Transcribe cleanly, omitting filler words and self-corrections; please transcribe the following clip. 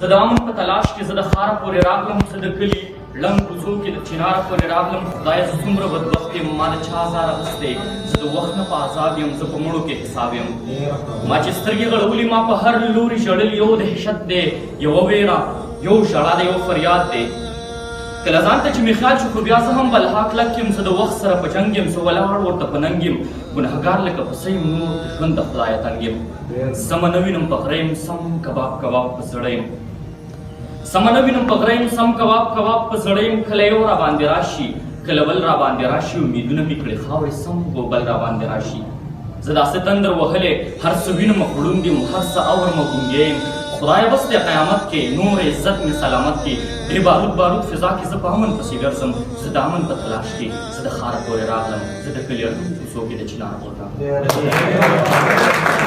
زه د امن په تلاش کې زه د ښاره پورې راغلم، زه د کلي لنګ کوڅو کې د چناره پورې راغلم. خدایه زه څومره بدبخت یم، ما د چا ازار اخیستی، زه د وخت نه په عذاب یم، زه په مړو کې حساب یم. ما چې سترګې غړولي ما په هر لوري ژړل، یو دهشت دی، یوه ویره، یو ژړا دی، یو فریاد دی. کله ځان ته چې مې خیال شو خو بیا زه هم بلها کلک یم، زه د وخت سره په جنګ یم، زه ولاړ ورته په ننګ یم، ګنهګار لکه پسه یم، نور د ژوند د خدایه تنګ یم. سمه نه وینم په غره یم، سم کباب کباب په زړه یم. سمه نه وینم په غره یم، سم کباب کباب په زړه یم. کله یو را باندې راشي، کله بل را باندې راشي، امیدونه مې کړې خاورې، سم به بل را باندې راشي. زه داسې تندر وهلی هر څه وینم غړوند یم، هر څه اورم ګونګی یم. خدای بس د قیامت کې نور عزت مې سلامت کې، ډېر بارود بارود فضا کې زه په امن پسې ګرځم. زه د امن په تلاش کې زه د ښاره پورې راغلم، زه د کلي کوڅو کې د چنار پورې راغلم.